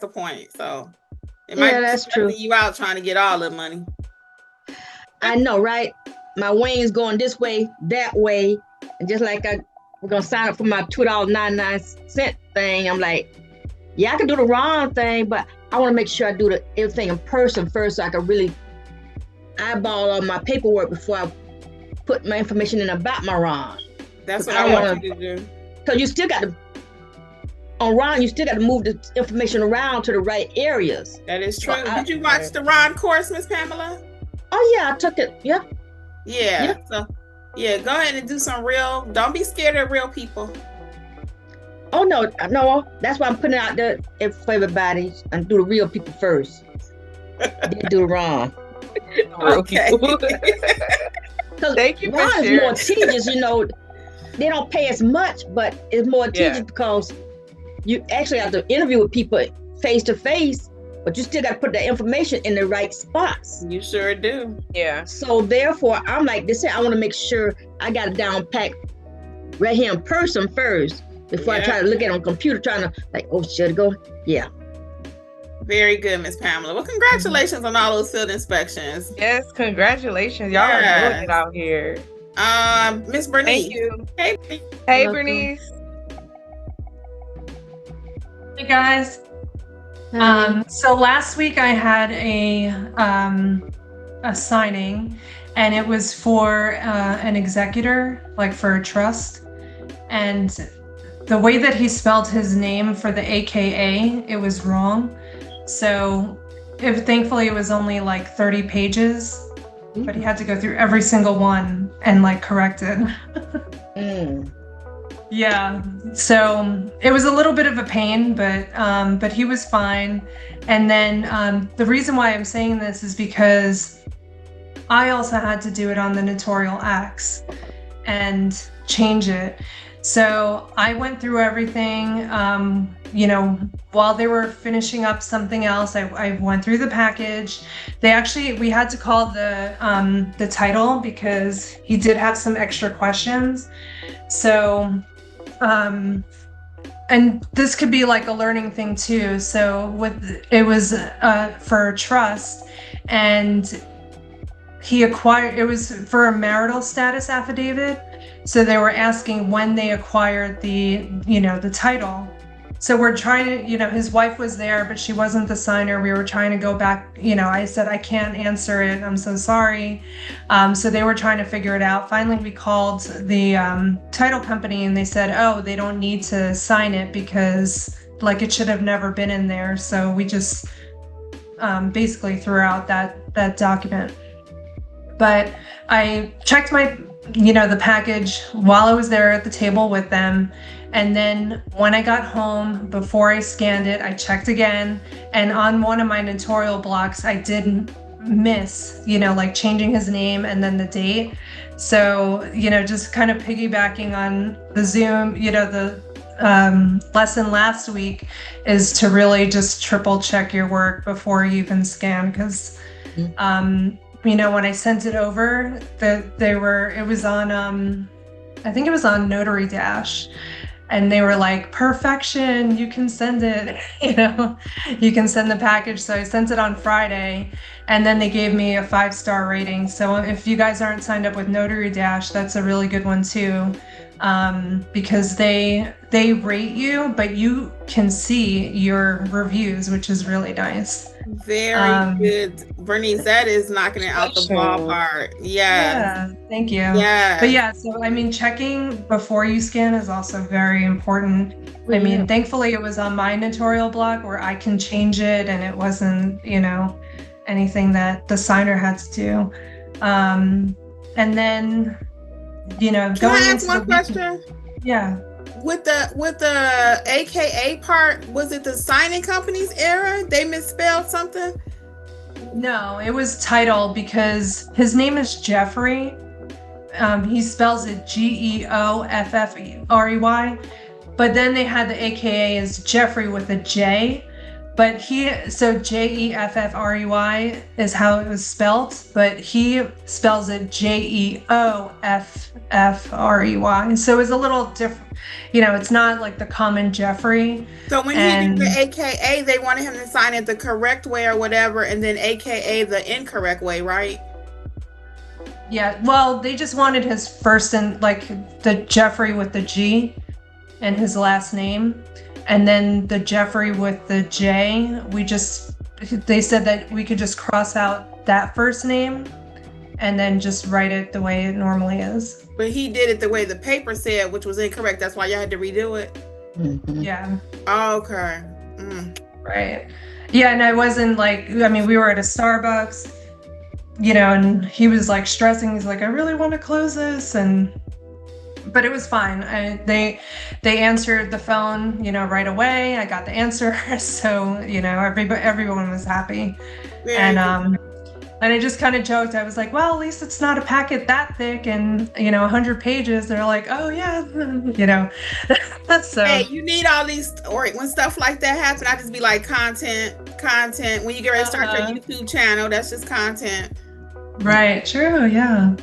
the point. So it Yeah, might be that's true. stressing you out trying to get all the money. I know, right? My wings going this way, that way, and just like we're gonna sign up for my $2.99 thing. I'm like, yeah, I can do the wrong thing, but I want to make sure I do everything in person first, so I can really eyeball all my paperwork before I put my information in about my RON. That's what I I don't want want you to do. because you still got to on RON, you still got to move the information around to the right areas. That is So true. Did you watch the Ron course, Miss Pamela? Oh yeah, I took it. Yeah. Yeah. So yeah, go ahead and do some real. Don't be scared of real people. Oh no, that's why I'm putting it out there for everybody and do the real people first. Then do the wrong. Okay. Thank you Ron for is more tedious, They don't pay as much, but it's more tedious because you actually have to interview with people face to face, but you still got to put the information in the right spots. You sure do. Yeah. So therefore, I'm like, I want to make sure I got it down packed right here in person first before I try to look at it on computer, trying to should it go? Yeah. Very good, Miss Pamela. Well, congratulations on all those field inspections. Yes, congratulations. Y'all are doing it out here. Miss Bernice. Thank you. Hey, Bernice. Hey guys. So last week I had a signing, and it was for an executor, like for a trust, and the way that he spelled his name for the AKA, it was wrong. So thankfully it was only like 30 pages, but he had to go through every single one and correct it. Yeah, so it was a little bit of a pain, but he was fine. And then the reason why I'm saying this is because I also had to do it on the notarial acts and change it. So I went through everything, while they were finishing up something else. I went through the package. We had to call the title because he did have some extra questions. So, and this could be like a learning thing too. So it was for trust, and it was for a marital status affidavit. So they were asking when they acquired the title. So we're trying to, his wife was there, but she wasn't the signer. We were trying to go back, I said, I can't answer it. I'm so sorry. So they were trying to figure it out. Finally, we called the title company, and they said, oh, they don't need to sign it because it should have never been in there. So we just basically threw out that document. But I checked the package while I was there at the table with them. And then when I got home, before I scanned it, I checked again. And on one of my notarial blocks, I did miss, changing his name and then the date. So, just kind of piggybacking on the Zoom, the lesson last week is to really just triple check your work before you even scan. Because, when I sent it over, it was on, I think it was on Notary Dash. And they were like, perfection, you can send it, you can send the package. So I sent it on Friday, and then they gave me a 5-star rating. So if you guys aren't signed up with Notary Dash, that's a really good one too, because they rate you, but you can see your reviews, which is really nice. Very good, Bernice. That is knocking it out the ballpark. Yeah, thank you. Yeah, but yeah, so checking before you scan is also very important. Thankfully it was on my notarial block where I can change it, and it wasn't anything that the signer had to do. And then can I ask one question? Yeah. With the AKA part, was it the signing company's error? They misspelled something? No, it was title, because his name is Jeffrey. He spells it Geoffrey, but then they had the AKA as Jeffrey with a J. But so Jeffrey is how it was spelt, but he spells it Jeoffrey. So it's a little different. It's not like the common Jeffrey. So when he did the AKA, they wanted him to sign it the correct way or whatever, and then AKA the incorrect way, right? Yeah, well, they just wanted his first and like the Jeffrey with the G and his last name. And then the Jeffrey with the J, they said that we could just cross out that first name and then just write it the way it normally is. But he did it the way the paper said, which was incorrect. That's why y'all had to redo it. Mm-hmm. Yeah. Oh, okay. Right. Yeah, and I wasn't like, we were at a Starbucks, and he was like stressing. He's like, I really want to close this, but it was fine. They answered the phone, right away. I got the answer, so everyone was happy. And I just kind of joked. I was like, well, at least it's not a packet that thick and 100 pages. They're like, oh yeah, So hey, you need all these, or when stuff like that happen, I just be like, content. When you get ready to start your YouTube channel, that's just content. Right. True. Yeah.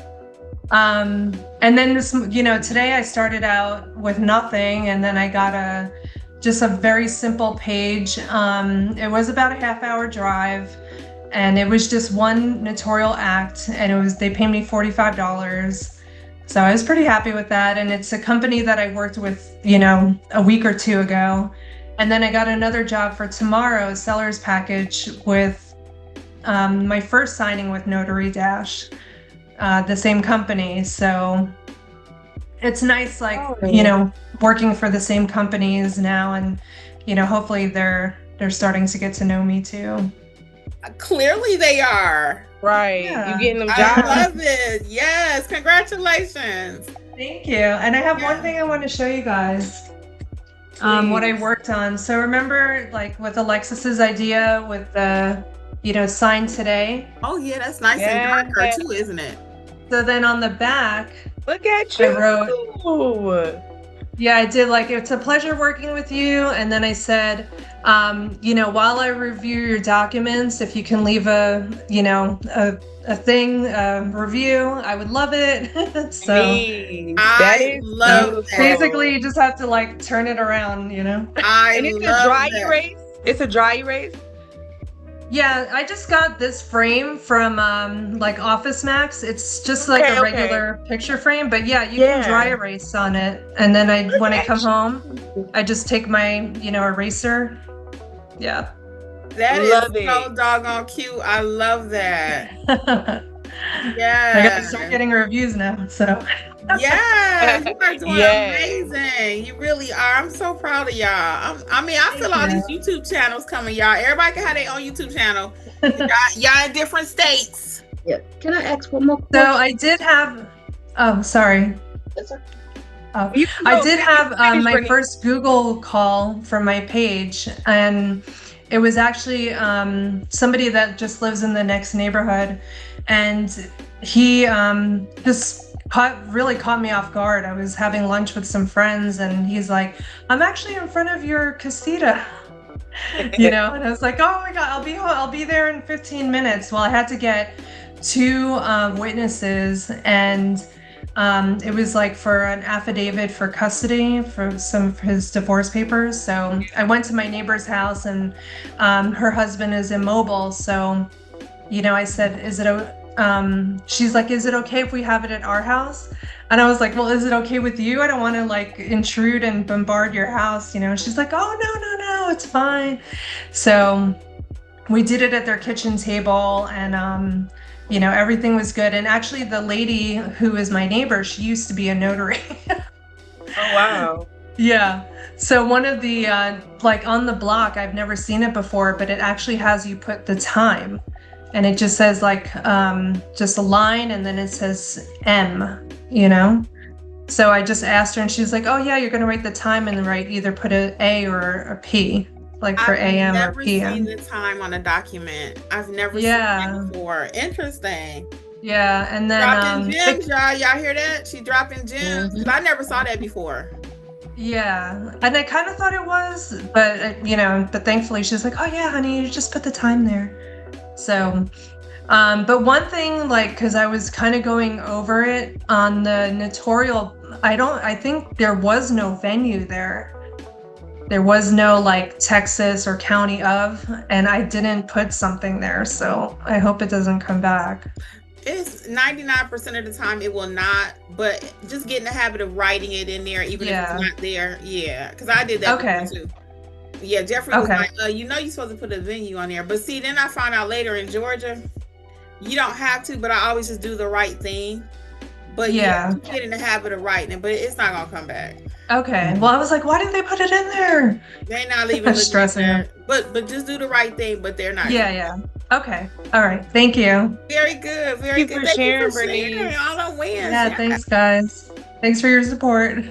And then this, today I started out with nothing, and then I got just a very simple page. It was about a half-hour drive, and it was just one notarial act, and they paid me $45. So I was pretty happy with that. And it's a company that I worked with, a week or two ago. And then I got another job for tomorrow, a seller's package with my first signing with Notary Dash. The same company, so it's nice, working for the same companies now, and hopefully they're starting to get to know me too. Clearly they are. Right. Yeah. You getting them jobs. I love it. Yes, congratulations. Thank you. And I have one thing I want to show you guys. What I worked on. So remember, like with Alexis's idea with the sign today. Oh yeah, that's nice and darker too, isn't it? So then on the back, look at you. I wrote, I did like, it's a pleasure working with you. And then I said, while I review your documents, if you can leave a review, I would love it. So I love that. Basically, you just have to like turn it around, And it's a dry erase. It's a dry erase. Yeah, I just got this frame from like Office Max. It's just like a regular picture frame, but you can dry erase on it. And then when I come home, I just take my eraser. Yeah. That is so doggone cute. I love that. Yeah. I gotta start getting reviews now. So yeah, you are doing amazing. You really are. I'm so proud of y'all. I feel all these YouTube channels coming, y'all. Everybody can have their own YouTube channel. Y'all in different states. Yeah. Can I ask one more question? So I did have. Oh, sorry. I did have my first Google call from my page, and it was actually somebody that just lives in the next neighborhood, and he just really caught me off guard. I was having lunch with some friends, and he's like, "I'm actually in front of your casita," and I was like, "Oh my God, I'll be there in 15 minutes." Well, I had to get 2 witnesses, and it was like for an affidavit for custody for some of his divorce papers. So I went to my neighbor's house, and her husband is immobile. So, I said, she's like, "Is it okay if we have it at our house?" And I was like, "Well, is it okay with you? I don't want to like intrude and bombard your house." She's like, "Oh, no, it's fine." So we did it at their kitchen table, and everything was good. And actually the lady who is my neighbor, she used to be a notary. Oh, wow. Yeah. So one of the, like on the block, I've never seen it before, but it actually has you put the time, and it just says like, just a line, and then it says M, So I just asked her, and she's like, "Oh yeah, you're going to write the time and then either put an A or a P. Like for AM or PM. I've never seen the time on a document. I've never seen it before. Interesting. Yeah, and then dropping gems, y'all. Y'all hear that? She dropping gems. I never saw that before. Yeah, and I kind of thought it was, but but thankfully she's like, oh yeah, honey, you just put the time there. So, but one thing, like, because I was kind of going over it on the notarial, I think there was no venue there. There was no like Texas or county of, and I didn't put something there, so I hope it doesn't come back. It's 99% of the time it will not, but just get in the habit of writing it in there, even if it's not there. Yeah, because I did that before too. Yeah, Jeffrey was like, you're supposed to put a venue on there. But see, then I found out later in Georgia, you don't have to, but I always just do the right thing. But yeah, get in the habit of writing it, but it's not gonna come back. Okay. Well, I was like, why didn't they put it in there? They're not even stressing. But just do the right thing, but they're not. Yeah. Okay. All right. Thank you. Very good. Very good. Thank you for sharing, all the wins. Yeah, thanks guys. Thanks for your support.